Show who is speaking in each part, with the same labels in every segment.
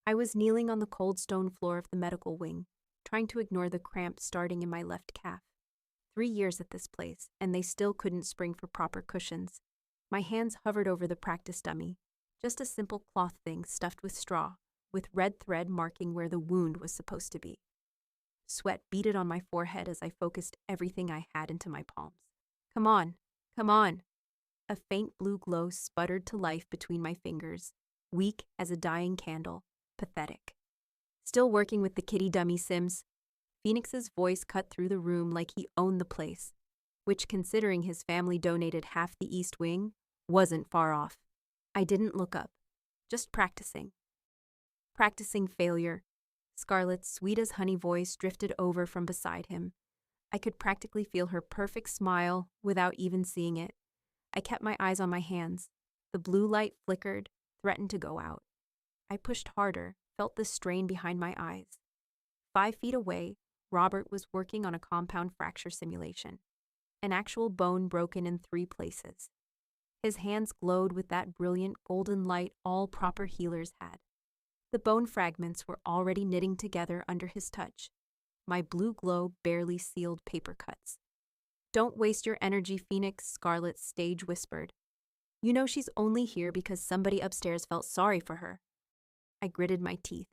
Speaker 1: I was kneeling on the cold stone floor of the medical wing, trying to ignore the cramp starting in my left calf. 3 years at this place, and they still couldn't spring for proper cushions. My hands hovered over the practice dummy, just a simple cloth thing stuffed with straw, with red thread marking where the wound was supposed to be. Sweat beaded on my forehead as I focused everything I had into my palms. Come on, come on. A faint blue glow sputtered to life between my fingers, weak as a dying candle, pathetic. Still working with the kitty dummy, Sims? Phoenix's voice cut through the room like he owned the place, which, considering his family donated half the East Wing, wasn't far off. I didn't look up, just practicing. Practicing failure. Scarlett's sweet as honey voice drifted over from beside him. I could practically feel her perfect smile without even seeing it. I kept my eyes on my hands. The blue light flickered, threatened to go out. I pushed harder, felt the strain behind my eyes. 5 feet away, Robert was working on a compound fracture simulation. An actual bone broken in 3 places. His hands glowed with that brilliant golden light all proper healers had. The bone fragments were already knitting together under his touch. My blue glow barely sealed paper cuts. Don't waste your energy, Phoenix, Scarlet stage whispered. You know she's only here because somebody upstairs felt sorry for her. I gritted my teeth,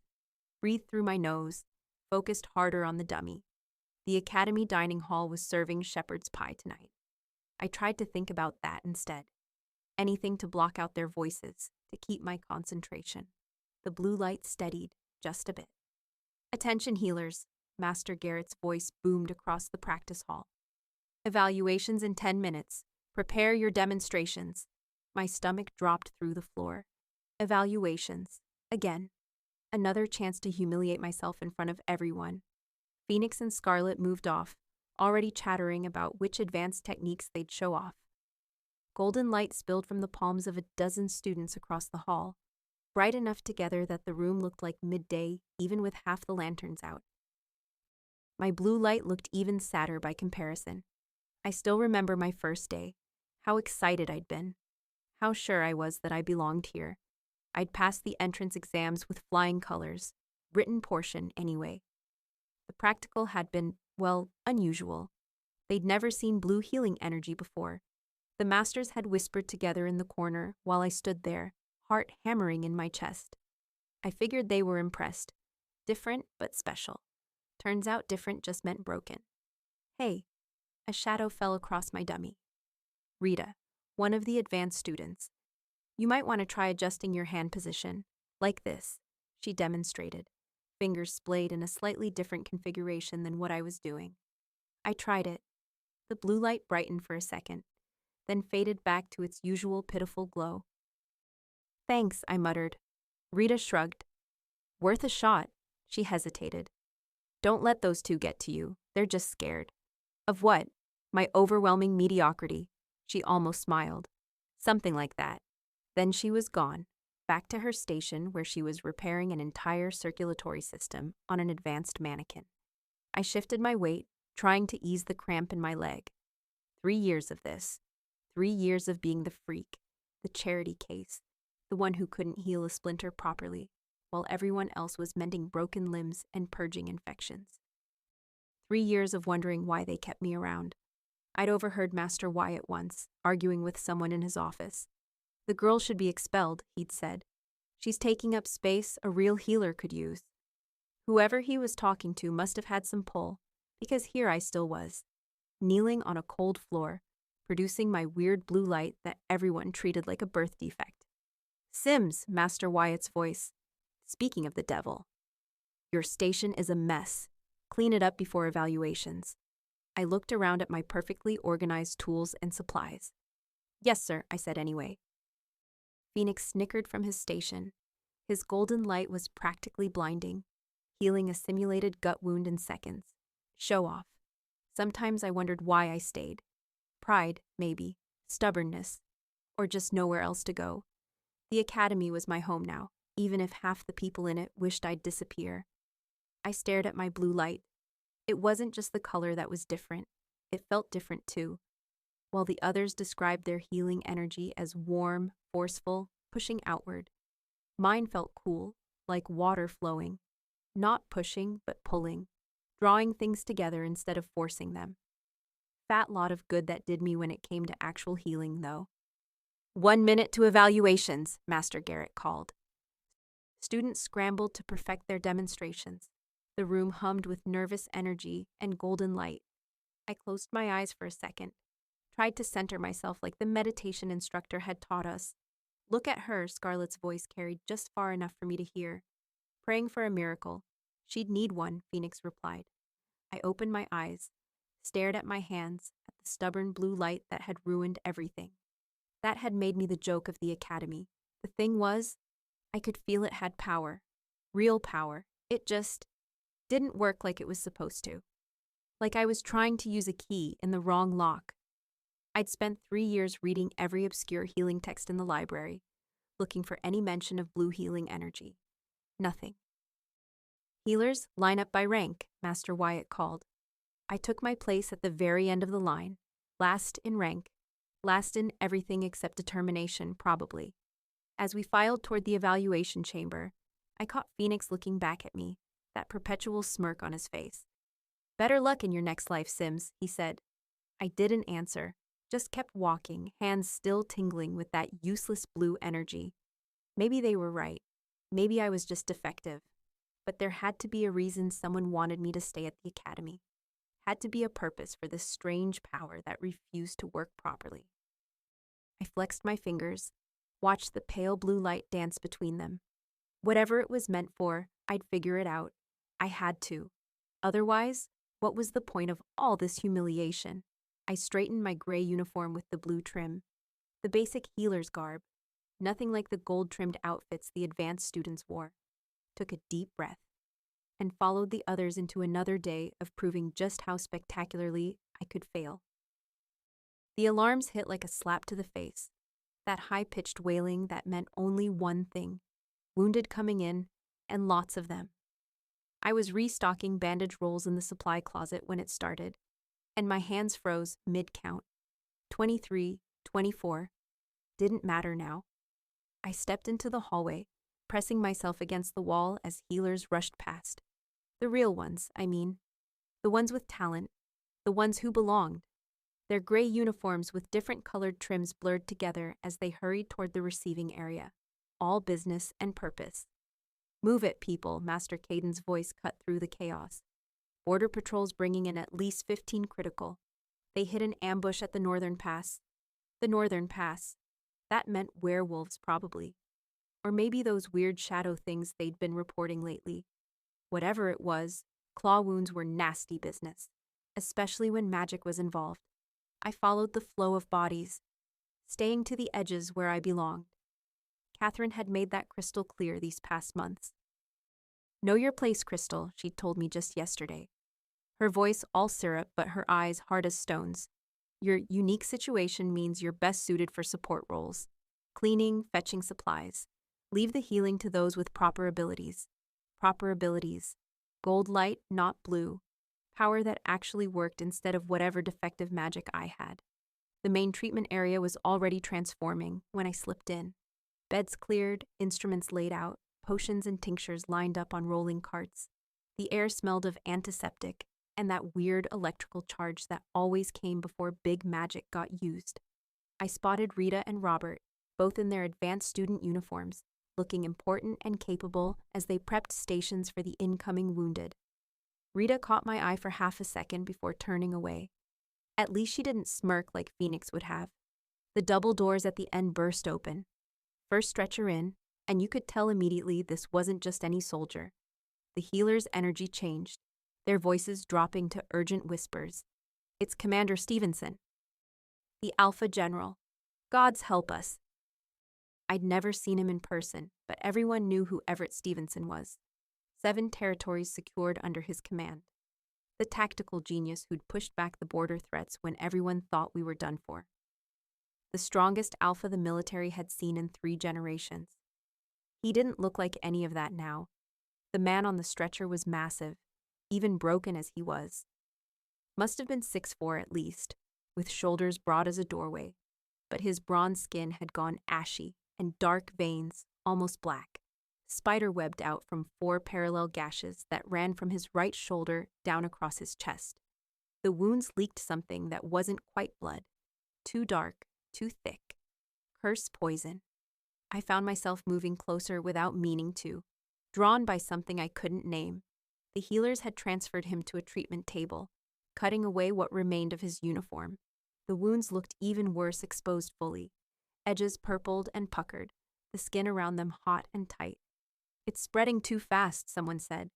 Speaker 1: breathed through my nose, focused harder on the dummy. The academy dining hall was serving shepherd's pie tonight. I tried to think about that instead. Anything to block out their voices, to keep my concentration. The blue light steadied, just a bit. Attention healers, Master Garrett's voice boomed across the practice hall. Evaluations in 10 minutes. Prepare your demonstrations. My stomach dropped through the floor. Evaluations. Again. Another chance to humiliate myself in front of everyone. Phoenix and Scarlet moved off, already chattering about which advanced techniques they'd show off. Golden light spilled from the palms of a dozen students across the hall, bright enough together that the room looked like midday, even with half the lanterns out. My blue light looked even sadder by comparison. I still remember my first day, how excited I'd been, how sure I was that I belonged here. I'd passed the entrance exams with flying colors, written portion anyway. The practical had been, well, unusual. They'd never seen blue healing energy before. The masters had whispered together in the corner while I stood there, heart hammering in my chest. I figured they were impressed. Different, but special. Turns out different just meant broken. Hey, a shadow fell across my dummy. Rita, one of the advanced students. You might want to try adjusting your hand position, like this, she demonstrated, fingers splayed in a slightly different configuration than what I was doing. I tried it. The blue light brightened for a second, then faded back to its usual pitiful glow. Thanks, I muttered. Rita shrugged. Worth a shot, she hesitated. Don't let those two get to you. They're just scared. Of what? My overwhelming mediocrity. She almost smiled. Something like that. Then she was gone, back to her station where she was repairing an entire circulatory system on an advanced mannequin. I shifted my weight, trying to ease the cramp in my leg. 3 years of this. 3 years of being the freak, the charity case, the one who couldn't heal a splinter properly, while everyone else was mending broken limbs and purging infections. 3 years of wondering why they kept me around. I'd overheard Master Wyatt once, arguing with someone in his office. The girl should be expelled, he'd said. She's taking up space a real healer could use. Whoever he was talking to must have had some pull, because here I still was, kneeling on a cold floor, producing my weird blue light that everyone treated like a birth defect. Sims, Master Wyatt's voice. Speaking of the devil. Your station is a mess. Clean it up before evaluations. I looked around at my perfectly organized tools and supplies. Yes, sir, I said anyway. Phoenix snickered from his station. His golden light was practically blinding, healing a simulated gut wound in seconds. Show off. Sometimes I wondered why I stayed. Pride, maybe. Stubbornness. Or just nowhere else to go. The academy was my home now, even if half the people in it wished I'd disappear. I stared at my blue light. It wasn't just the color that was different. It felt different too. While the others described their healing energy as warm, forceful, pushing outward, mine felt cool, like water flowing, not pushing but pulling, drawing things together instead of forcing them. Fat lot of good that did me when it came to actual healing, though. 1 minute to evaluations, Master Garrett called. Students scrambled to perfect their demonstrations. The room hummed with nervous energy and golden light. I closed my eyes for a second, tried to center myself like the meditation instructor had taught us. Look at her, Scarlett's voice carried just far enough for me to hear. Praying for a miracle. She'd need one, Phoenix replied. I opened my eyes, stared at my hands, at the stubborn blue light that had ruined everything. That had made me the joke of the academy. The thing was, I could feel it had power. Real power. It just didn't work like it was supposed to. Like I was trying to use a key in the wrong lock. I'd spent 3 years reading every obscure healing text in the library, looking for any mention of blue healing energy. Nothing. Healers, line up by rank, Master Wyatt called. I took my place at the very end of the line, last in rank, last in everything except determination, probably. As we filed toward the evaluation chamber, I caught Phoenix looking back at me, that perpetual smirk on his face. Better luck in your next life, Sims, he said. I didn't answer, just kept walking, hands still tingling with that useless blue energy. Maybe they were right. Maybe I was just defective. But there had to be a reason someone wanted me to stay at the academy. Had to be a purpose for this strange power that refused to work properly. I flexed my fingers, watched the pale blue light dance between them. Whatever it was meant for, I'd figure it out. I had to. Otherwise, what was the point of all this humiliation? I straightened my gray uniform with the blue trim. The basic healer's garb. Nothing like the gold-trimmed outfits the advanced students wore. Took a deep breath, and followed the others into another day of proving just how spectacularly I could fail. The alarms hit like a slap to the face, that high-pitched wailing that meant only one thing: wounded coming in, and lots of them. I was restocking bandage rolls in the supply closet when it started, and my hands froze mid-count. 23, 24. Didn't matter now. I stepped into the hallway, pressing myself against the wall as healers rushed past. The real ones, I mean. The ones with talent. The ones who belonged. Their gray uniforms with different colored trims blurred together as they hurried toward the receiving area. All business and purpose. Move it, people, Master Caden's voice cut through the chaos. Border patrols bringing in at least 15 critical. They hid an ambush at the Northern Pass. The Northern Pass. That meant werewolves, probably. Or maybe those weird shadow things they'd been reporting lately. Whatever it was, claw wounds were nasty business, especially when magic was involved. I followed the flow of bodies, staying to the edges where I belonged. Catherine had made that crystal clear these past months. Know your place, Crystal, she'd told me just yesterday. Her voice all syrup, but her eyes hard as stones. Your unique situation means you're best suited for support roles. Cleaning, fetching supplies. Leave the healing to those with proper abilities. Proper abilities. Gold light, not blue. Power that actually worked instead of whatever defective magic I had. The main treatment area was already transforming when I slipped in. Beds cleared, instruments laid out, potions and tinctures lined up on rolling carts. The air smelled of antiseptic and that weird electrical charge that always came before big magic got used. I spotted Rita and Robert, both in their advanced student uniforms, looking important and capable as they prepped stations for the incoming wounded. Rita caught my eye for half a second before turning away. At least she didn't smirk like Phoenix would have. The double doors at the end burst open. First stretcher in, and you could tell immediately this wasn't just any soldier. The healer's energy changed, their voices dropping to urgent whispers. It's Commander Stevenson. The Alpha General. Gods help us. I'd never seen him in person, but everyone knew who Everett Stevenson was. 7 territories secured under his command. The tactical genius who'd pushed back the border threats when everyone thought we were done for. The strongest alpha the military had seen in 3 generations. He didn't look like any of that now. The man on the stretcher was massive, even broken as he was. Must have been 6'4" at least, with shoulders broad as a doorway, but his bronze skin had gone ashy and dark veins, almost black. spider webbed out from 4 parallel gashes that ran from his right shoulder down across his chest. The wounds leaked something that wasn't quite blood. Too dark, too thick. Curse poison. I found myself moving closer without meaning to, drawn by something I couldn't name. The healers had transferred him to a treatment table, cutting away what remained of his uniform. The wounds looked even worse exposed fully, edges purpled and puckered, the skin around them hot and tight. "It's spreading too fast," someone said.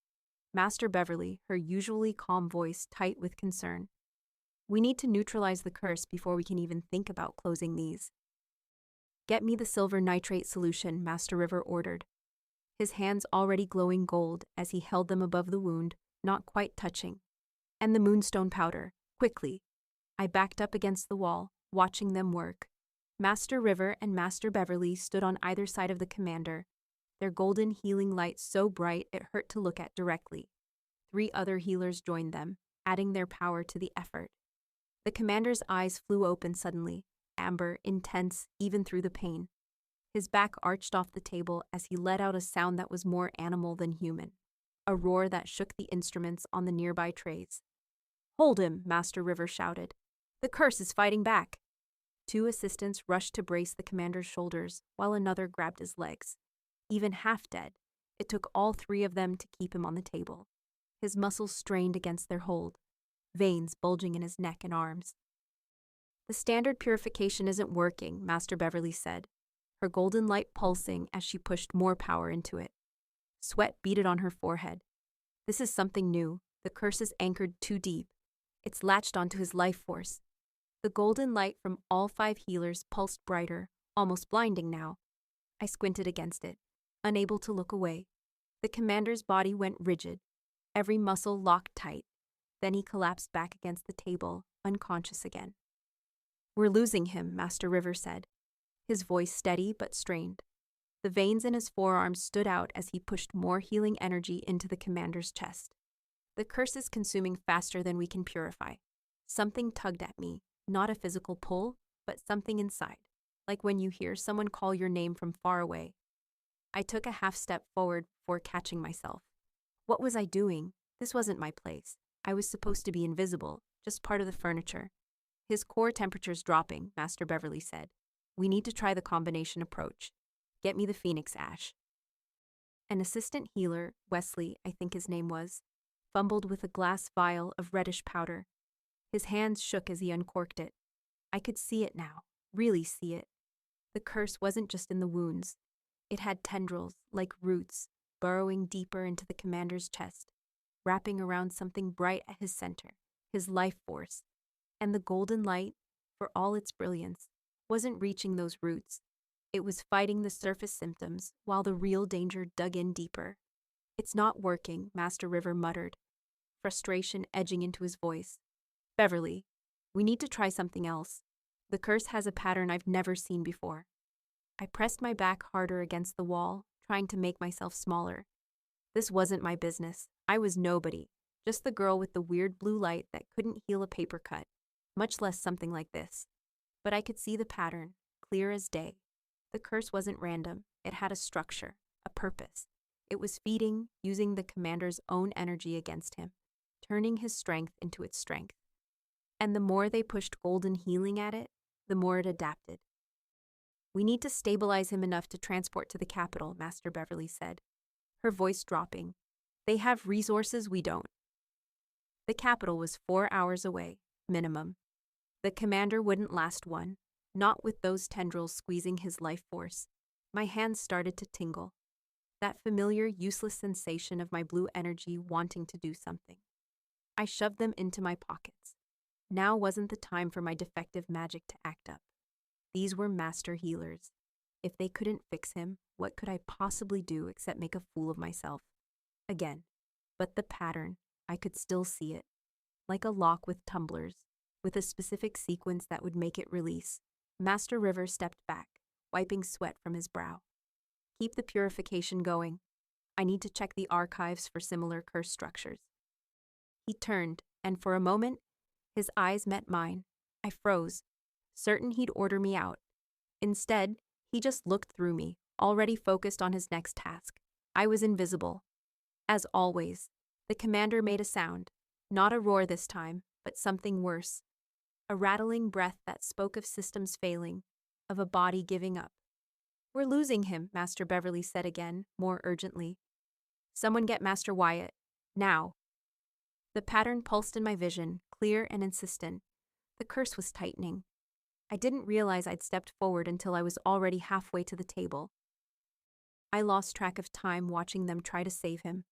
Speaker 1: Master Beverly, her usually calm voice tight with concern. "We need to neutralize the curse before we can even think about closing these." "Get me the silver nitrate solution," Master River ordered, his hands already glowing gold as he held them above the wound, not quite touching. "And the moonstone powder, quickly." I backed up against the wall, watching them work. Master River and Master Beverly stood on either side of the commander, their golden healing light so bright it hurt to look at directly. 3 other healers joined them, adding their power to the effort. The commander's eyes flew open suddenly, amber, intense, even through the pain. His back arched off the table as he let out a sound that was more animal than human, a roar that shook the instruments on the nearby trays. "Hold him," Master River shouted. "The curse is fighting back." 2 assistants rushed to brace the commander's shoulders, while another grabbed his legs. Even half dead, it took all 3 of them to keep him on the table. His muscles strained against their hold, veins bulging in his neck and arms. "The standard purification isn't working," Master Beverly said, her golden light pulsing as she pushed more power into it. Sweat beaded on her forehead. "This is something new. The curse is anchored too deep. It's latched onto his life force." The golden light from all 5 healers pulsed brighter, almost blinding now. I squinted against it, unable to look away. The commander's body went rigid, every muscle locked tight. Then he collapsed back against the table, unconscious again. "We're losing him," Master River said, his voice steady but strained. The veins in his forearms stood out as he pushed more healing energy into the commander's chest. "The curse is consuming faster than we can purify." Something tugged at me, not a physical pull, but something inside, like when you hear someone call your name from far away. I took a half step forward before catching myself. What was I doing? This wasn't my place. I was supposed to be invisible, just part of the furniture. "His core temperature's dropping," Master Beverly said. "We need to try the combination approach. Get me the Phoenix Ash." An assistant healer, Wesley, I think his name was, fumbled with a glass vial of reddish powder. His hands shook as he uncorked it. I could see it now, really see it. The curse wasn't just in the wounds. It had tendrils, like roots, burrowing deeper into the commander's chest, wrapping around something bright at his center, his life force. And the golden light, for all its brilliance, wasn't reaching those roots. It was fighting the surface symptoms while the real danger dug in deeper. "It's not working," Master River muttered, frustration edging into his voice. "Beverly, we need to try something else. The curse has a pattern I've never seen before." I pressed my back harder against the wall, trying to make myself smaller. This wasn't my business. I was nobody, just the girl with the weird blue light that couldn't heal a paper cut, much less something like this. But I could see the pattern, clear as day. The curse wasn't random. It had a structure, a purpose. It was feeding, using the commander's own energy against him, turning his strength into its strength. And the more they pushed golden healing at it, the more it adapted. "We need to stabilize him enough to transport to the capital," Master Beverly said, her voice dropping. "They have resources we don't." The capital was 4 hours away, minimum. The commander wouldn't last one, not with those tendrils squeezing his life force. My hands started to tingle. That familiar, useless sensation of my blue energy wanting to do something. I shoved them into my pockets. Now wasn't the time for my defective magic to act up. These were master healers. If they couldn't fix him, what could I possibly do except make a fool of myself? Again. But the pattern, I could still see it. Like a lock with tumblers, with a specific sequence that would make it release. Master River stepped back, wiping sweat from his brow. "Keep the purification going. I need to check the archives for similar curse structures." He turned, and for a moment, his eyes met mine. I froze, certain he'd order me out. Instead, he just looked through me, already focused on his next task. I was invisible. As always, the commander made a sound, not a roar this time, but something worse. A rattling breath that spoke of systems failing, of a body giving up. We're losing him, Master Beverly said again, more urgently. Someone get Master Wyatt. Now. The pattern pulsed in my vision, clear and insistent. The curse was tightening. I didn't realize I'd stepped forward until I was already halfway to the table. I lost track of time watching them try to save him.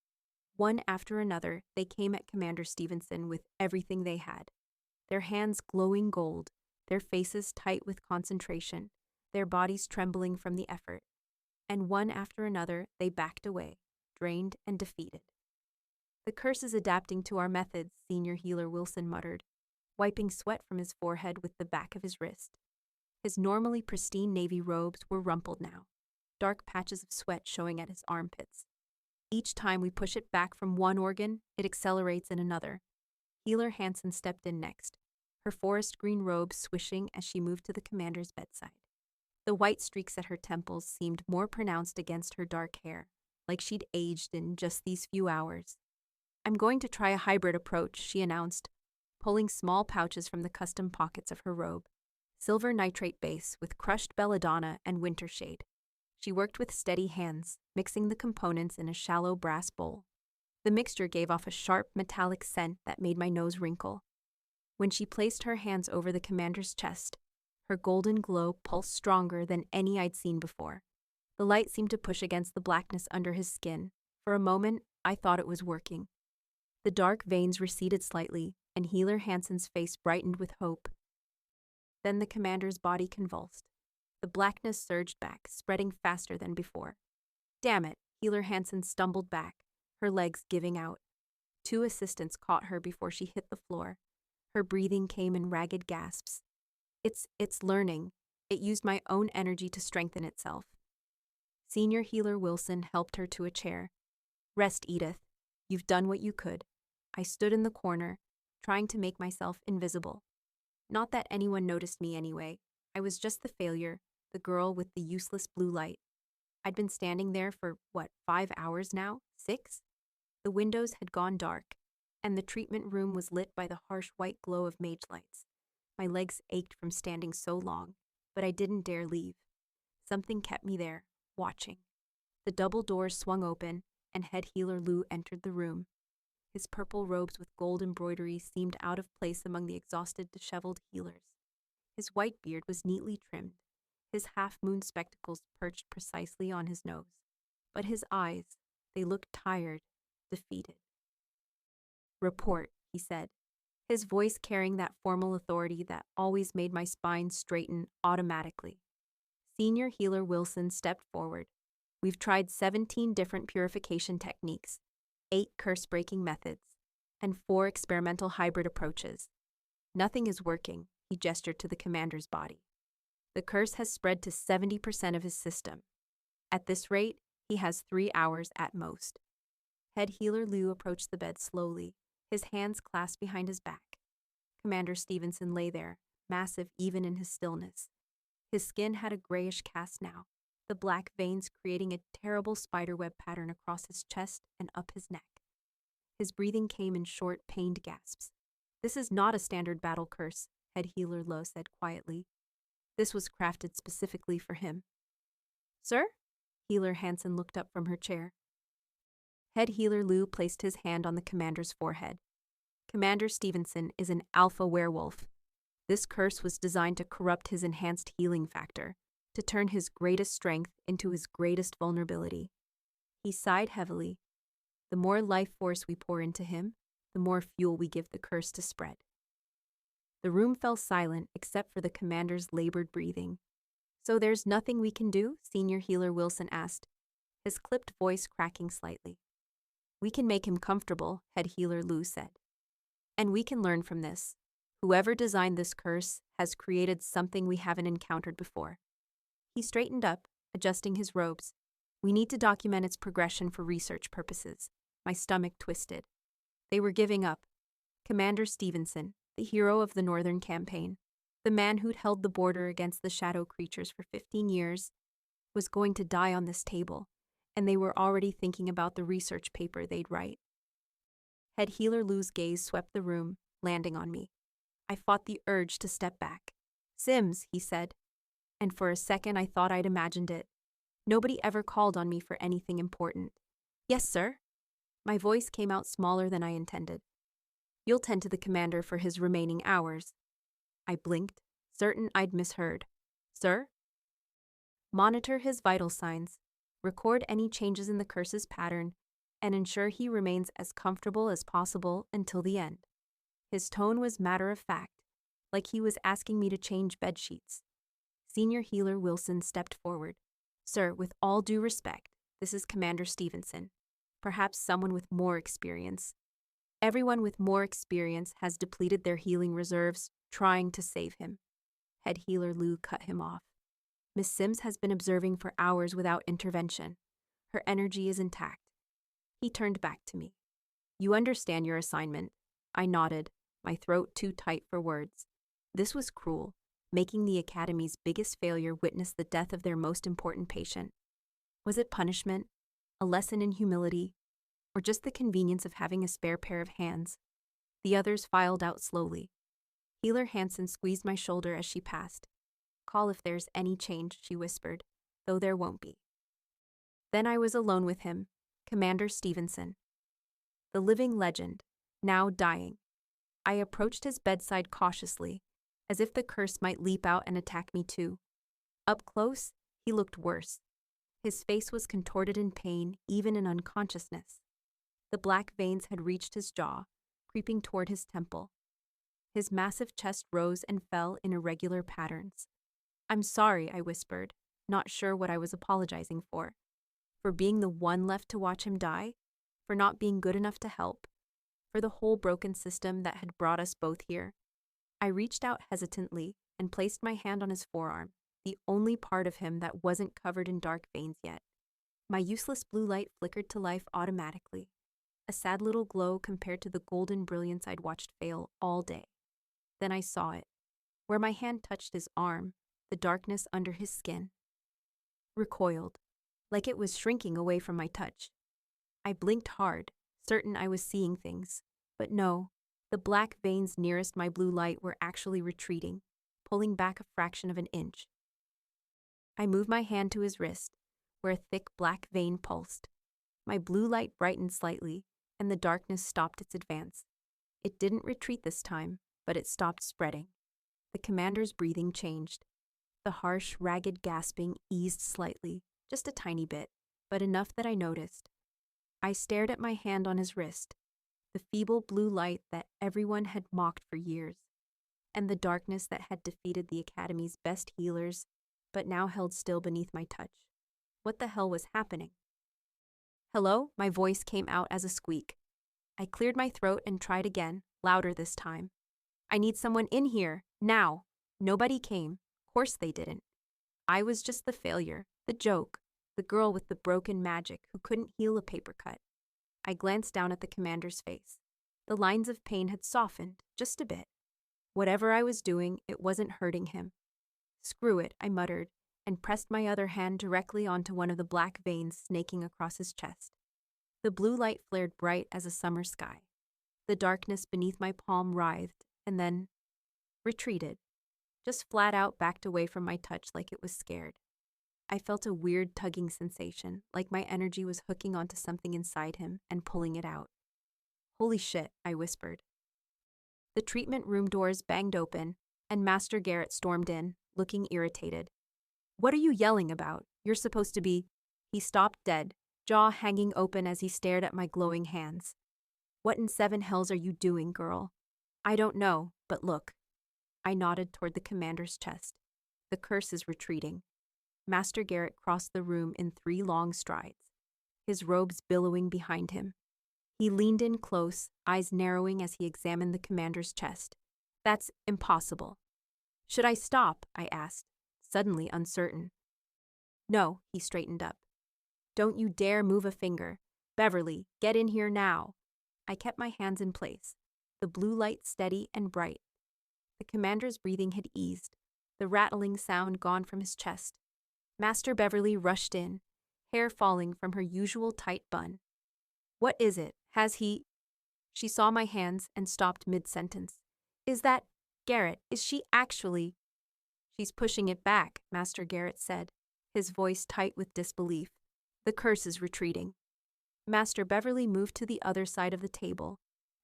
Speaker 1: One after another, they came at Commander Stevenson with everything they had. Their hands glowing gold, their faces tight with concentration, their bodies trembling from the effort. And one after another, they backed away, drained and defeated. The curse is adapting to our methods, Senior Healer Wilson muttered, wiping sweat from his forehead with the back of his wrist. His normally pristine navy robes were rumpled now, dark patches of sweat showing at his armpits. Each time we push it back from one organ, it accelerates in another. Healer Hansen stepped in next, her forest green robe swishing as she moved to the commander's bedside. The white streaks at her temples seemed more pronounced against her dark hair, like she'd aged in just these few hours. I'm going to try a hybrid approach, she announced, pulling small pouches from the custom pockets of her robe. Silver nitrate base with crushed belladonna and wintershade. She worked with steady hands, mixing the components in a shallow brass bowl. The mixture gave off a sharp, metallic scent that made my nose wrinkle. When she placed her hands over the commander's chest, her golden glow pulsed stronger than any I'd seen before. The light seemed to push against the blackness under his skin. For a moment, I thought it was working. The dark veins receded slightly, and Healer Hansen's face brightened with hope. Then the commander's body convulsed. The blackness surged back, spreading faster than before. Damn it, Healer Hansen stumbled back, her legs giving out. 2 assistants caught her before she hit the floor. Her breathing came in ragged gasps. It's learning. It used my own energy to strengthen itself. Senior Healer Wilson helped her to a chair. Rest, Edith. You've done what you could. I stood in the corner, trying to make myself invisible. Not that anyone noticed me anyway. I was just the failure, the girl with the useless blue light. I'd been standing there for, 5 hours now? 6? The windows had gone dark, and the treatment room was lit by the harsh white glow of mage lights. My legs ached from standing so long, but I didn't dare leave. Something kept me there, watching. The double doors swung open, and Head Healer Lou entered the room. His purple robes with gold embroidery seemed out of place among the exhausted, disheveled healers. His white beard was neatly trimmed, his half-moon spectacles perched precisely on his nose. But his eyes, they looked tired, defeated. Report, he said, his voice carrying that formal authority that always made my spine straighten automatically. Senior Healer Wilson stepped forward. We've tried 17 different purification techniques, 8 curse-breaking methods, and 4 experimental hybrid approaches. Nothing is working, he gestured to the commander's body. The curse has spread to 70% of his system. At this rate, he has 3 hours at most. Head Healer Lou approached the bed slowly, his hands clasped behind his back. Commander Stevenson lay there, massive even in his stillness. His skin had a grayish cast now, the black veins creating a terrible spiderweb pattern across his chest and up his neck. His breathing came in short, pained gasps. This is not a standard battle curse, Head Healer Lou said quietly. This was crafted specifically for him. Sir? Healer Hansen looked up from her chair. Head Healer Lou placed his hand on the commander's forehead. Commander Stevenson is an alpha werewolf. This curse was designed to corrupt his enhanced healing factor, to turn his greatest strength into his greatest vulnerability. He sighed heavily. The more life force we pour into him, the more fuel we give the curse to spread. The room fell silent except for the commander's labored breathing. So there's nothing we can do? Senior Healer Wilson asked, his clipped voice cracking slightly. We can make him comfortable, Head Healer Lou said. And we can learn from this. Whoever designed this curse has created something we haven't encountered before. He straightened up, adjusting his robes. We need to document its progression for research purposes. My stomach twisted. They were giving up. Commander Stevenson, the hero of the Northern Campaign, the man who'd held the border against the shadow creatures for 15 years, was going to die on this table, and they were already thinking about the research paper they'd write. Head Healer Lou's gaze swept the room, landing on me. I fought the urge to step back. "Sims," he said, and for a second I thought I'd imagined it. Nobody ever called on me for anything important. "Yes, sir." My voice came out smaller than I intended. "You'll tend to the commander for his remaining hours." I blinked, certain I'd misheard. "Sir?" "Monitor his vital signs, record any changes in the curse's pattern, and ensure he remains as comfortable as possible until the end." His tone was matter-of-fact, like he was asking me to change bedsheets. Senior Healer Wilson stepped forward. "Sir, with all due respect, this is Commander Stevenson, perhaps someone with more experience. Everyone with more experience has depleted their healing reserves trying to save him." Head Healer Lou cut him off. "Miss Sims has been observing for hours without intervention. Her energy is intact." He turned back to me. "You understand your assignment." I nodded, my throat too tight for words. This was cruel, making the Academy's biggest failure witness the death of their most important patient. Was it punishment, a lesson in humility, or just the convenience of having a spare pair of hands? The others filed out slowly. Healer Hansen squeezed my shoulder as she passed. "Call if there's any change," she whispered, "though there won't be." Then I was alone with him, Commander Stevenson. The living legend, now dying. I approached his bedside cautiously, as if the curse might leap out and attack me too. Up close, he looked worse. His face was contorted in pain, even in unconsciousness. The black veins had reached his jaw, creeping toward his temple. His massive chest rose and fell in irregular patterns. "I'm sorry," I whispered, not sure what I was apologizing for. For being the one left to watch him die? For not being good enough to help? For the whole broken system that had brought us both here? I reached out hesitantly and placed my hand on his forearm, the only part of him that wasn't covered in dark veins yet. My useless blue light flickered to life automatically, a sad little glow compared to the golden brilliance I'd watched fail all day. Then I saw it. Where my hand touched his arm, the darkness under his skin recoiled, like it was shrinking away from my touch. I blinked hard, certain I was seeing things, but no, the black veins nearest my blue light were actually retreating, pulling back a fraction of an inch. I moved my hand to his wrist, where a thick black vein pulsed. My blue light brightened slightly, and the darkness stopped its advance. It didn't retreat this time, but it stopped spreading. The commander's breathing changed. The harsh, ragged gasping eased slightly, just a tiny bit, but enough that I noticed. I stared at my hand on his wrist, the feeble blue light that everyone had mocked for years, and the darkness that had defeated the Academy's best healers, but now held still beneath my touch. What the hell was happening? "Hello?" My voice came out as a squeak. I cleared my throat and tried again, louder this time. "I need someone in here, now." Nobody came. Of course they didn't. I was just the failure, the joke, the girl with the broken magic who couldn't heal a paper cut. I glanced down at the commander's face. The lines of pain had softened, just a bit. Whatever I was doing, it wasn't hurting him. "Screw it," I muttered, and pressed my other hand directly onto one of the black veins snaking across his chest. The blue light flared bright as a summer sky. The darkness beneath my palm writhed, and then retreated. Just flat out backed away from my touch like it was scared. I felt a weird tugging sensation, like my energy was hooking onto something inside him and pulling it out. "Holy shit," I whispered. The treatment room doors banged open, and Master Garrett stormed in, looking irritated. "What are you yelling about? You're supposed to be—" He stopped dead, jaw hanging open as he stared at my glowing hands. "What in seven hells are you doing, girl?" "I don't know, but look." I nodded toward the commander's chest. "The curse is retreating." Master Garrett crossed the room in 3 long strides, his robes billowing behind him. He leaned in close, eyes narrowing as he examined the commander's chest. "That's impossible." "Should I stop?" I asked, suddenly uncertain. "No," he straightened up. "Don't you dare move a finger. Beverly, get in here now." I kept my hands in place, the blue light steady and bright. The commander's breathing had eased, the rattling sound gone from his chest. Master Beverly rushed in, hair falling from her usual tight bun. What is it? Has he? She saw my hands and stopped mid-sentence. Is that, Garrett, is she actually? She's pushing it back, Master Garrett said, his voice tight with disbelief. The curse is retreating. Master Beverly moved to the other side of the table,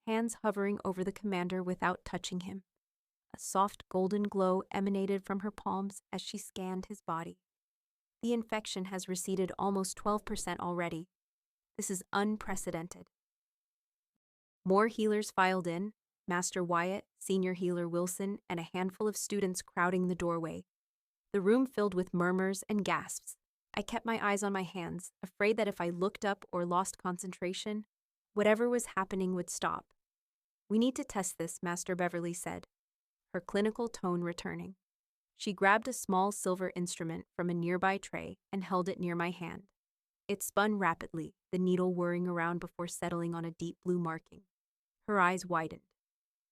Speaker 1: hands hovering over the commander without touching him. A soft golden glow emanated from her palms as she scanned his body. The infection has receded almost 12% already. This is unprecedented. More healers filed in, Master Wyatt, Senior Healer Wilson, and a handful of students crowding the doorway. The room filled with murmurs and gasps. I kept my eyes on my hands, afraid that if I looked up or lost concentration, whatever was happening would stop. We need to test this, Master Beverly said, her clinical tone returning. She grabbed a small silver instrument from a nearby tray and held it near my hand. It spun rapidly, the needle whirring around before settling on a deep blue marking. Her eyes widened.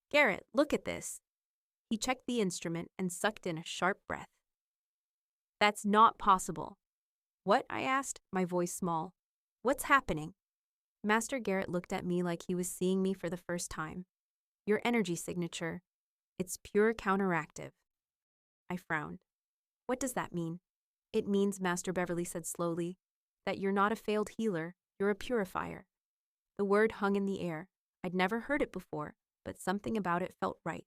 Speaker 1: Garrett, look at this. He checked the instrument and sucked in a sharp breath. That's not possible. What? I asked, my voice small. What's happening? Master Garrett looked at me like he was seeing me for the first time. Your energy signature. It's pure counteractive. I frowned. What does that mean? It means, Master Beverly said slowly, that you're not a failed healer, you're a purifier. The word hung in the air. I'd never heard it before, but something about it felt right,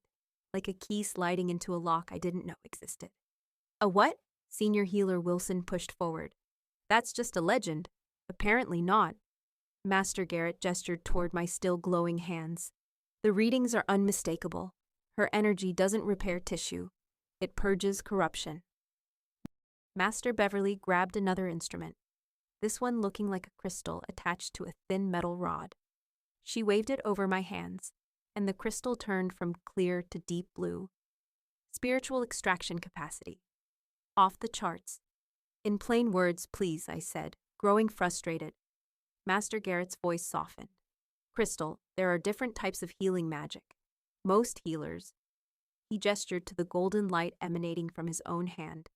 Speaker 1: like a key sliding into a lock I didn't know existed. A what? Senior Healer Wilson pushed forward. That's just a legend. Apparently not. Master Garrett gestured toward my still glowing hands. The readings are unmistakable. Her energy doesn't repair tissue. It purges corruption. Master Beverly grabbed another instrument, this one looking like a crystal attached to a thin metal rod. She waved it over my hands, and the crystal turned from clear to deep blue. Spiritual extraction capacity. Off the charts. In plain words, please, I said, growing frustrated. Master Garrett's voice softened. Crystal, there are different types of healing magic. Most healers, he gestured to the golden light emanating from his own hand,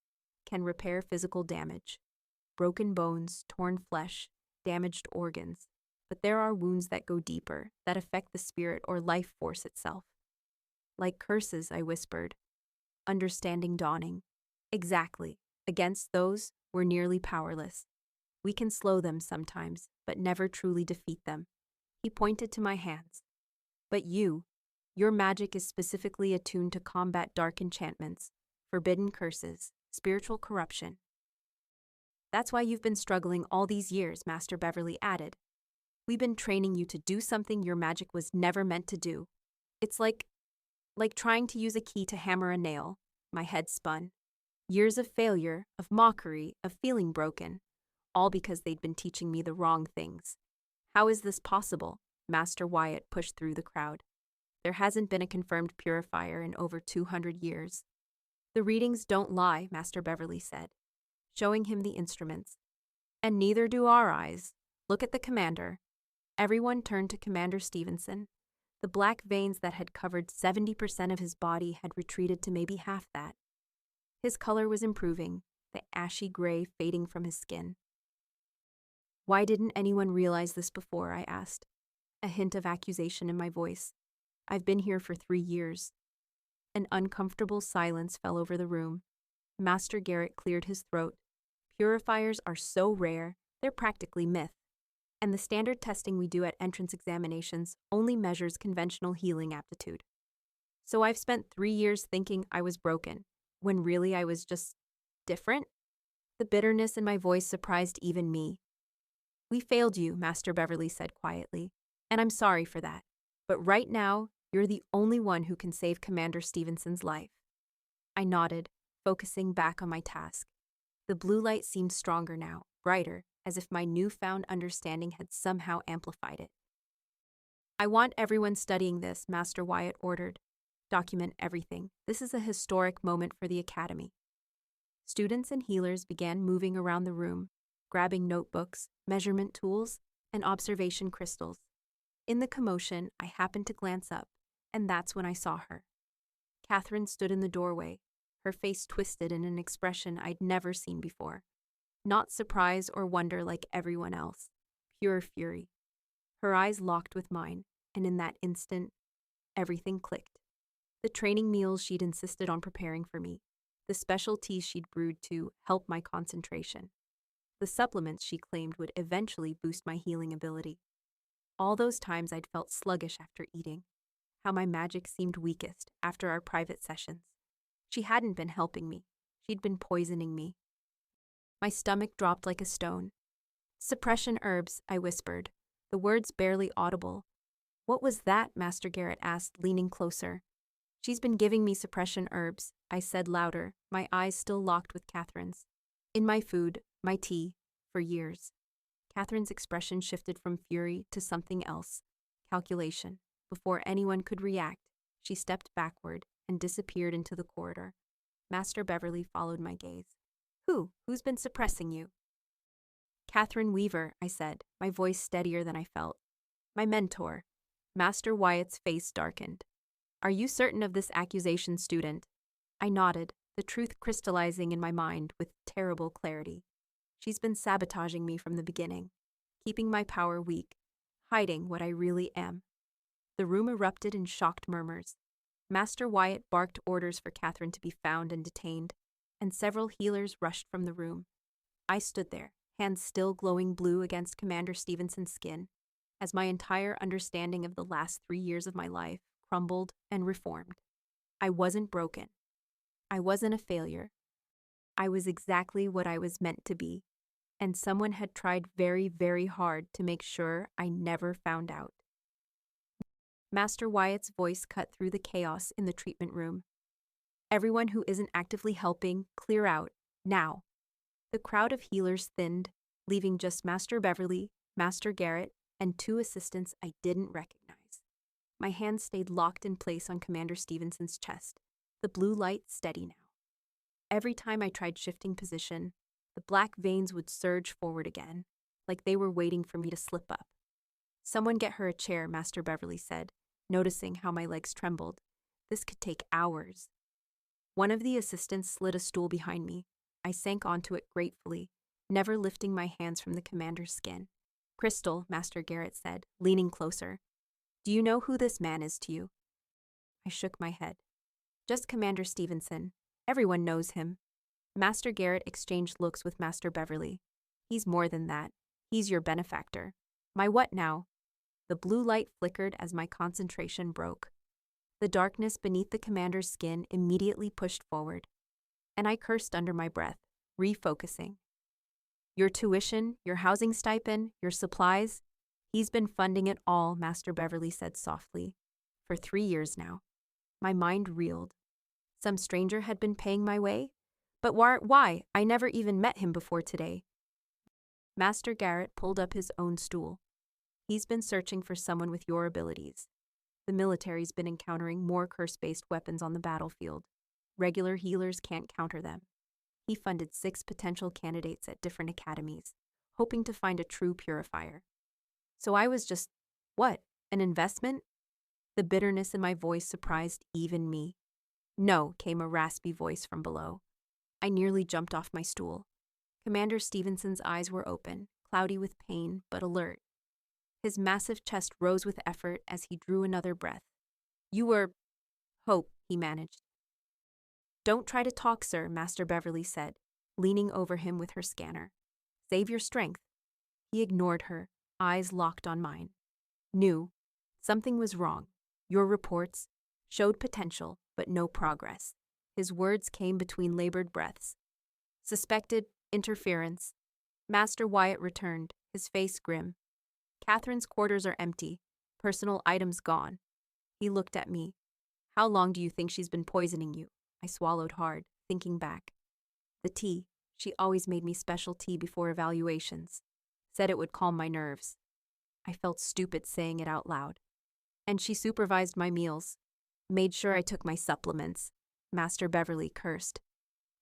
Speaker 1: can repair physical damage. Broken bones, torn flesh, damaged organs. But there are wounds that go deeper, that affect the spirit or life force itself. Like curses, I whispered. Understanding dawning. Exactly. Against those, we're nearly powerless. We can slow them sometimes, but never truly defeat them. He pointed to my hands. But your magic is specifically attuned to combat dark enchantments, forbidden curses, spiritual corruption. That's why you've been struggling all these years, Master Beverly added. We've been training you to do something your magic was never meant to do. It's like trying to use a key to hammer a nail. My head spun. Years of failure, of mockery, of feeling broken, all because they'd been teaching me the wrong things. How is this possible? Master Wyatt pushed through the crowd. There hasn't been a confirmed purifier in over 200 years. The readings don't lie, Master Beverly said, showing him the instruments. And neither do our eyes. Look at the commander. Everyone turned to Commander Stevenson. The black veins that had covered 70% of his body had retreated to maybe half that. His color was improving, the ashy gray fading from his skin. Why didn't anyone realize this before? I asked, a hint of accusation in my voice. I've been here for 3 years. An uncomfortable silence fell over the room. Master Garrett cleared his throat. Purifiers are so rare, they're practically myth. And the standard testing we do at entrance examinations only measures conventional healing aptitude. So I've spent 3 years thinking I was broken, when really I was just different. The bitterness in my voice surprised even me. We failed you, Master Beverly said quietly, and I'm sorry for that. But right now, you're the only one who can save Commander Stevenson's life. I nodded, focusing back on my task. The blue light seemed stronger now, brighter, as if my newfound understanding had somehow amplified it. I want everyone studying this, Master Wyatt ordered. Document everything. This is a historic moment for the Academy. Students and healers began moving around the room, grabbing notebooks, measurement tools, and observation crystals. In the commotion, I happened to glance up, and that's when I saw her. Catherine stood in the doorway, her face twisted in an expression I'd never seen before. Not surprise or wonder like everyone else. Pure fury. Her eyes locked with mine, and in that instant, everything clicked. The training meals she'd insisted on preparing for me, the special teas she'd brewed to help my concentration, the supplements she claimed would eventually boost my healing ability. All those times I'd felt sluggish after eating, how my magic seemed weakest after our private sessions. She hadn't been helping me, she'd been poisoning me. My stomach dropped like a stone. Suppression herbs, I whispered, the words barely audible. What was that? Master Garrett asked, leaning closer. She's been giving me suppression herbs, I said louder, my eyes still locked with Catherine's. In my food, my tea, for years. Catherine's expression shifted from fury to something else, calculation. Before anyone could react, she stepped backward and disappeared into the corridor. Master Beverly followed my gaze. Who's been suppressing you? Catherine Weaver, I said, my voice steadier than I felt. My mentor. Master Wyatt's face darkened. Are you certain of this accusation, student? I nodded, the truth crystallizing in my mind with terrible clarity. She's been sabotaging me from the beginning, keeping my power weak, hiding what I really am. The room erupted in shocked murmurs. Master Wyatt barked orders for Catherine to be found and detained, and several healers rushed from the room. I stood there, hands still glowing blue against Commander Stevenson's skin, as my entire understanding of the last 3 years of my life crumbled and reformed. I wasn't broken. I wasn't a failure. I was exactly what I was meant to be, and someone had tried very, very hard to make sure I never found out. Master Wyatt's voice cut through the chaos in the treatment room. Everyone who isn't actively helping, clear out, now. The crowd of healers thinned, leaving just Master Beverly, Master Garrett, and 2 assistants I didn't recognize. My hands stayed locked in place on Commander Stevenson's chest, the blue light steady now. Every time I tried shifting position, the black veins would surge forward again, like they were waiting for me to slip up. Someone get her a chair, Master Beverly said, noticing how my legs trembled. This could take hours. One of the assistants slid a stool behind me. I sank onto it gratefully, never lifting my hands from the commander's skin. Crystal, Master Garrett said, leaning closer. Do you know who this man is to you? I shook my head. Just Commander Stevenson. Everyone knows him. Master Garrett exchanged looks with Master Beverly. He's more than that. He's your benefactor. My what now? The blue light flickered as my concentration broke. The darkness beneath the commander's skin immediately pushed forward, and I cursed under my breath, refocusing. Your tuition, your housing stipend, your supplies, he's been funding it all, Master Beverly said softly. For 3 years now. My mind reeled. Some stranger had been paying my way? But why? I never even met him before today. Master Garrett pulled up his own stool. He's been searching for someone with your abilities. The military's been encountering more curse-based weapons on the battlefield. Regular healers can't counter them. He funded 6 potential candidates at different academies, hoping to find a true purifier. So I was just, what, an investment? The bitterness in my voice surprised even me. No, came a raspy voice from below. I nearly jumped off my stool. Commander Stevenson's eyes were open, cloudy with pain, but alert. His massive chest rose with effort as he drew another breath. You were... Hope, he managed. Don't try to talk, sir, Master Beverly said, leaning over him with her scanner. Save your strength. He ignored her, eyes locked on mine. Knew. Something was wrong. Your reports showed potential, but no progress. His words came between labored breaths. Suspected interference. Master Wyatt returned, his face grim. Catherine's quarters are empty, personal items gone. He looked at me. How long do you think she's been poisoning you? I swallowed hard, thinking back. The tea. She always made me special tea before evaluations. Said it would calm my nerves. I felt stupid saying it out loud. And she supervised my meals. Made sure I took my supplements. Master Beverly cursed.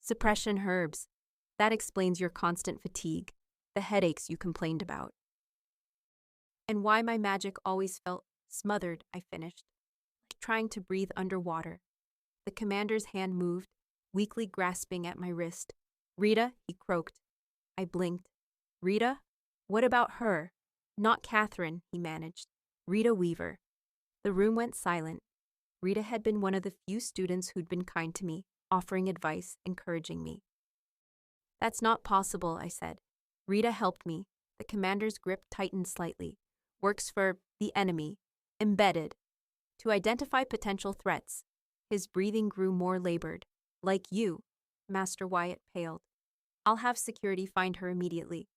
Speaker 1: Suppression herbs. That explains your constant fatigue, the headaches you complained about. And why my magic always felt smothered, I finished, like trying to breathe underwater. The commander's hand moved, weakly grasping at my wrist. Rita, he croaked. I blinked. Rita? What about her? Not Catherine, he managed. Rita Weaver. The room went silent. Rita had been one of the few students who'd been kind to me, offering advice, encouraging me. That's not possible, I said. Rita helped me. The commander's grip tightened slightly. Works for the enemy. Embedded. To identify potential threats. His breathing grew more labored. Like you. Master Wyatt paled. I'll have security find her immediately.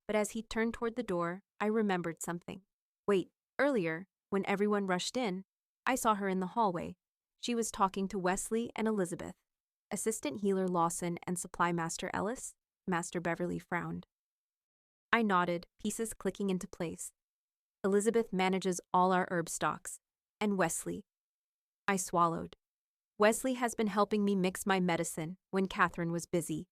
Speaker 1: But as he turned toward the door, I remembered something. Wait, earlier, when everyone rushed in, I saw her in the hallway. She was talking to Wesley and Elizabeth. Assistant Healer Lawson and Supply Master Ellis? Master Beverly frowned. I nodded, pieces clicking into place. Elizabeth manages all our herb stocks. And Wesley. I swallowed. Wesley has been helping me mix my medicine when Catherine was busy.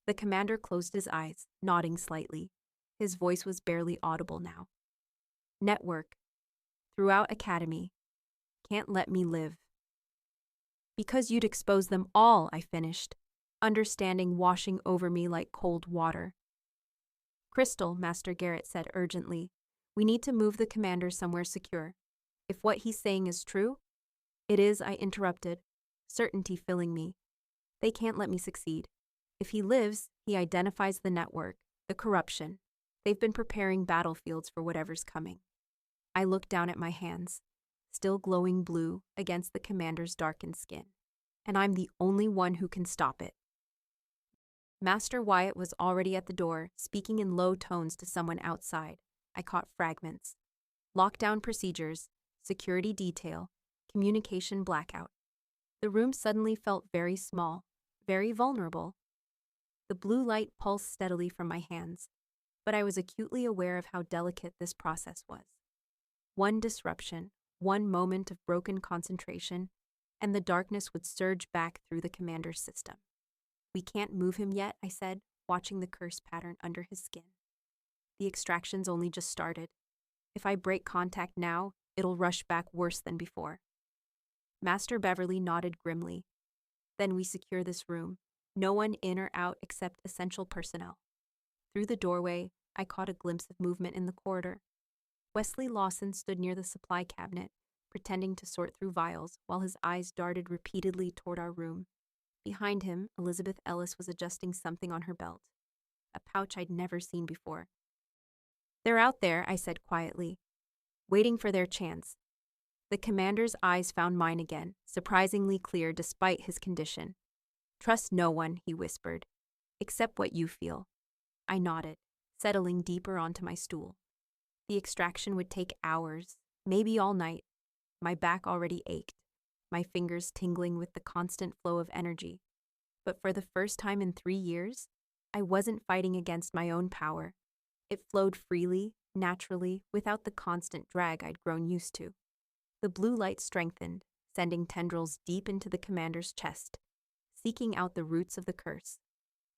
Speaker 1: The commander closed his eyes, nodding slightly. His voice was barely audible now. Network. Throughout Academy. Can't let me live. Because you'd expose them all, I finished, understanding washing over me like cold water. Crystal, Master Garrett said urgently, we need to move the commander somewhere secure. If what he's saying is true, it is, I interrupted, certainty filling me. They can't let me succeed. If he lives, he identifies the network, the corruption. They've been preparing battlefields for whatever's coming. I looked down at my hands, still glowing blue against the commander's darkened skin. And I'm the only one who can stop it. Master Wyatt was already at the door, speaking in low tones to someone outside. I caught fragments. Lockdown procedures, security detail, communication blackout. The room suddenly felt very small, very vulnerable. The blue light pulsed steadily from my hands, but I was acutely aware of how delicate this process was. One disruption, one moment of broken concentration, and the darkness would surge back through the commander's system. We can't move him yet, I said, watching the curse pattern under his skin. The extraction's only just started. If I break contact now, it'll rush back worse than before. Master Beverly nodded grimly. Then we secure this room, no one in or out except essential personnel. Through the doorway, I caught a glimpse of movement in the corridor. Wesley Lawson stood near the supply cabinet, pretending to sort through vials while his eyes darted repeatedly toward our room. Behind him, Elizabeth Ellis was adjusting something on her belt, a pouch I'd never seen before. They're out there, I said quietly, waiting for their chance. The commander's eyes found mine again, surprisingly clear despite his condition. Trust no one, he whispered, except what you feel. I nodded, settling deeper onto my stool. The extraction would take hours, maybe all night. My back already ached, my fingers tingling with the constant flow of energy. But for the first time in 3 years, I wasn't fighting against my own power. It flowed freely, naturally, without the constant drag I'd grown used to. The blue light strengthened, sending tendrils deep into the commander's chest, seeking out the roots of the curse.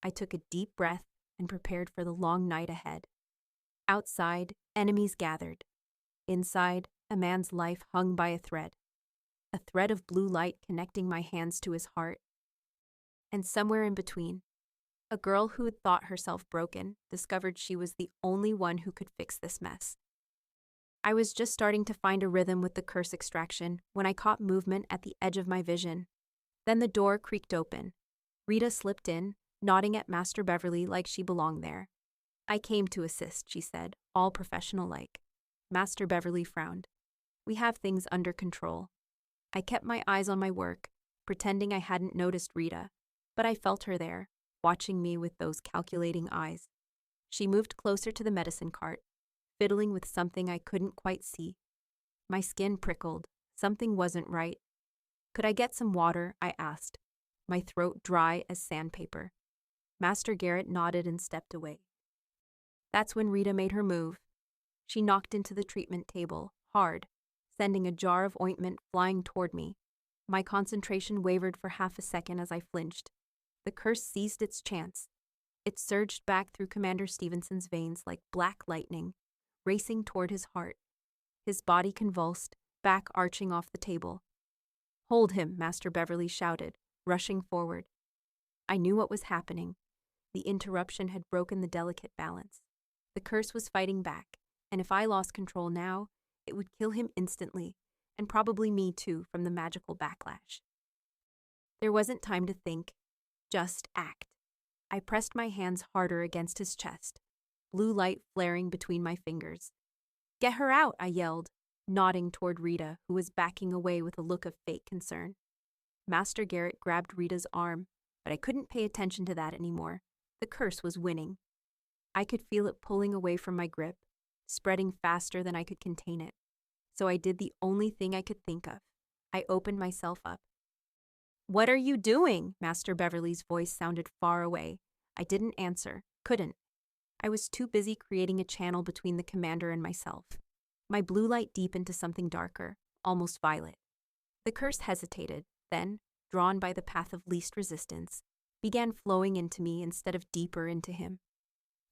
Speaker 1: I took a deep breath and prepared for the long night ahead. Outside, enemies gathered. Inside, a man's life hung by a thread of blue light connecting my hands to his heart. And somewhere in between, a girl who had thought herself broken discovered she was the only one who could fix this mess. I was just starting to find a rhythm with the curse extraction when I caught movement at the edge of my vision. Then the door creaked open. Rita slipped in, nodding at Master Beverly like she belonged there. I came to assist, she said, all professional-like. Master Beverly frowned. We have things under control. I kept my eyes on my work, pretending I hadn't noticed Rita, but I felt her there, watching me with those calculating eyes. She moved closer to the medicine cart, fiddling with something I couldn't quite see. My skin prickled. Something wasn't right. Could I get some water? I asked, my throat dry as sandpaper. Master Garrett nodded and stepped away. That's when Rita made her move. She knocked into the treatment table, hard, sending a jar of ointment flying toward me. My concentration wavered for half a second as I flinched. The curse seized its chance. It surged back through Commander Stevenson's veins like black lightning, racing toward his heart. His body convulsed, back arching off the table. Hold him, Master Beverly shouted, rushing forward. I knew what was happening. The interruption had broken the delicate balance. The curse was fighting back, and if I lost control now, it would kill him instantly, and probably me too from the magical backlash. There wasn't time to think, just act. I pressed my hands harder against his chest, blue light flaring between my fingers. "Get her out," I yelled, nodding toward Rita, who was backing away with a look of fake concern. Master Garrett grabbed Rita's arm, but I couldn't pay attention to that anymore. The curse was winning. I could feel it pulling away from my grip, spreading faster than I could contain it. So I did the only thing I could think of. I opened myself up. "What are you doing?" Master Beverly's voice sounded far away. I didn't answer, couldn't. I was too busy creating a channel between the commander and myself. My blue light deepened to something darker, almost violet. The curse hesitated, then, drawn by the path of least resistance, began flowing into me instead of deeper into him.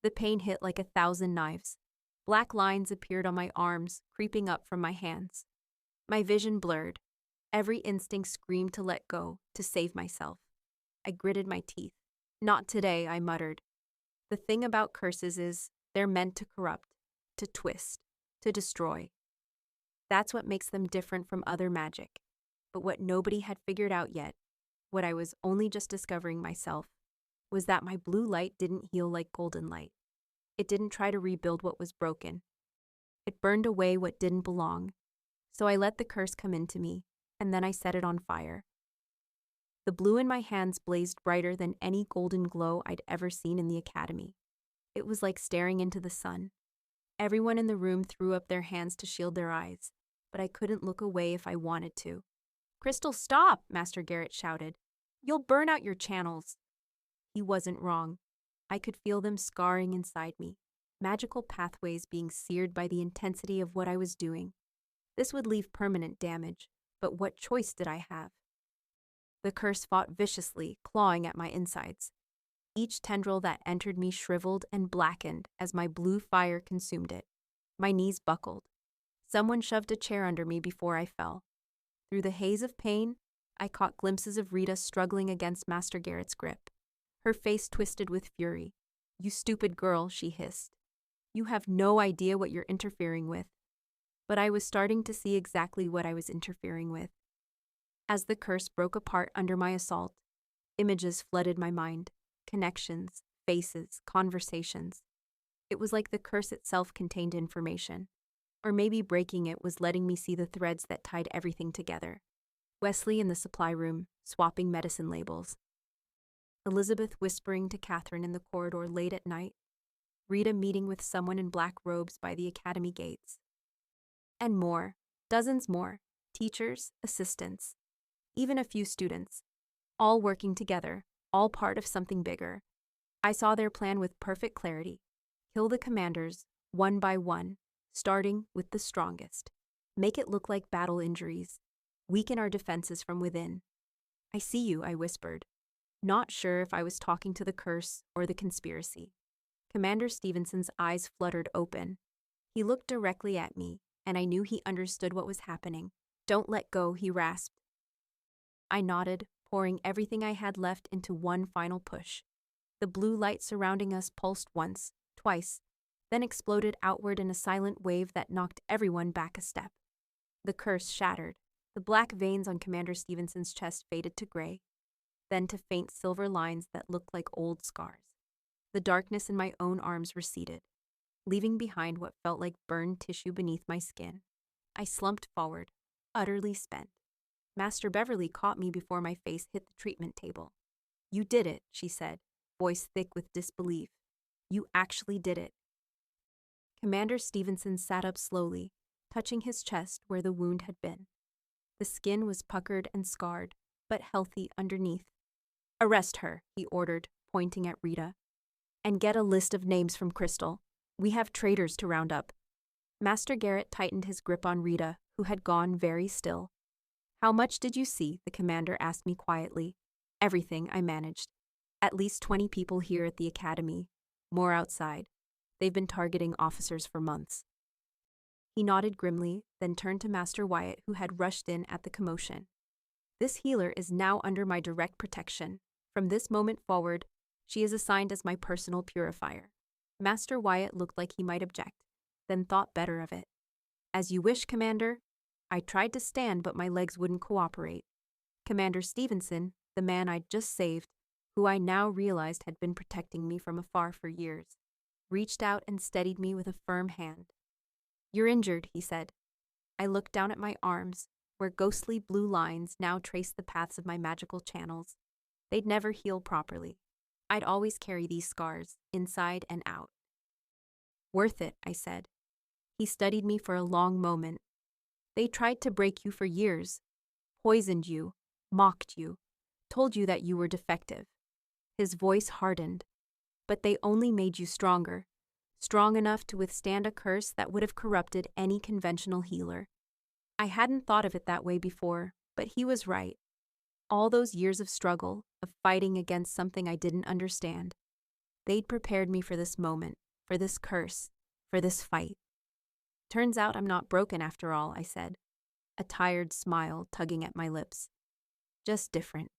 Speaker 1: The pain hit like 1,000 knives. Black lines appeared on my arms, creeping up from my hands. My vision blurred. Every instinct screamed to let go, to save myself. I gritted my teeth. "Not today," I muttered. The thing about curses is, they're meant to corrupt, to twist, to destroy. That's what makes them different from other magic. But what nobody had figured out yet, what I was only just discovering myself, was that my blue light didn't heal like golden light. It didn't try to rebuild what was broken. It burned away what didn't belong. So I let the curse come into me, and then I set it on fire. The blue in my hands blazed brighter than any golden glow I'd ever seen in the academy. It was like staring into the sun. Everyone in the room threw up their hands to shield their eyes, but I couldn't look away if I wanted to. "Crystal, stop!" Master Garrett shouted. "You'll burn out your channels." He wasn't wrong. I could feel them scarring inside me, magical pathways being seared by the intensity of what I was doing. This would leave permanent damage, but what choice did I have? The curse fought viciously, clawing at my insides. Each tendril that entered me shriveled and blackened as my blue fire consumed it. My knees buckled. Someone shoved a chair under me before I fell. Through the haze of pain, I caught glimpses of Rita struggling against Master Garrett's grip. Her face twisted with fury. "You stupid girl," she hissed. "You have no idea what you're interfering with." But I was starting to see exactly what I was interfering with. As the curse broke apart under my assault, images flooded my mind. Connections, faces, conversations. It was like the curse itself contained information. Or maybe breaking it was letting me see the threads that tied everything together. Wesley in the supply room, swapping medicine labels. Elizabeth whispering to Catherine in the corridor late at night. Rita meeting with someone in black robes by the academy gates. And more, dozens more, teachers, assistants, even a few students, all working together, all part of something bigger. I saw their plan with perfect clarity. Kill the commanders, one by one, starting with the strongest. Make it look like battle injuries. Weaken our defenses from within. "I see you," I whispered, not sure if I was talking to the curse or the conspiracy. Commander Stevenson's eyes fluttered open. He looked directly at me, and I knew he understood what was happening. "Don't let go," he rasped. I nodded, pouring everything I had left into one final push. The blue light surrounding us pulsed once, twice, then exploded outward in a silent wave that knocked everyone back a step. The curse shattered. The black veins on Commander Stevenson's chest faded to gray, then to faint silver lines that looked like old scars. The darkness in my own arms receded, leaving behind what felt like burned tissue beneath my skin. I slumped forward, utterly spent. Master Beverly caught me before my face hit the treatment table. "You did it," she said, voice thick with disbelief. "You actually did it." Commander Stevenson sat up slowly, touching his chest where the wound had been. The skin was puckered and scarred, but healthy underneath. "Arrest her," he ordered, pointing at Rita. "And get a list of names from Crystal. We have traitors to round up." Master Garrett tightened his grip on Rita, who had gone very still. "How much did you see?" the commander asked me quietly. "Everything," I managed. "At least 20 people here at the academy. More outside. They've been targeting officers for months." He nodded grimly, then turned to Master Wyatt, who had rushed in at the commotion. "This healer is now under my direct protection. From this moment forward, She is assigned as my personal purifier. Master Wyatt looked like he might object, then thought better of it. As you wish, Commander. I tried to stand, but my legs wouldn't cooperate. Commander Stevenson, the man I'd just saved, who I now realized had been protecting me from afar for years, reached out and steadied me with a firm hand. You're injured, he said. I looked down at my arms, where ghostly blue lines now traced the paths of my magical channels. They'd never heal properly. I'd always carry these scars, inside and out. Worth it, I said. He studied me for a long moment. They tried to break you for years, poisoned you, mocked you, told you that you were defective. His voice hardened. But they only made you stronger, strong enough to withstand a curse that would have corrupted any conventional healer. I hadn't thought of it that way before, but he was right. All those years of struggle, of fighting against something I didn't understand, they'd prepared me for this moment, for this curse, for this fight. Turns out I'm not broken after all, I said, a tired smile tugging at my lips. Just different.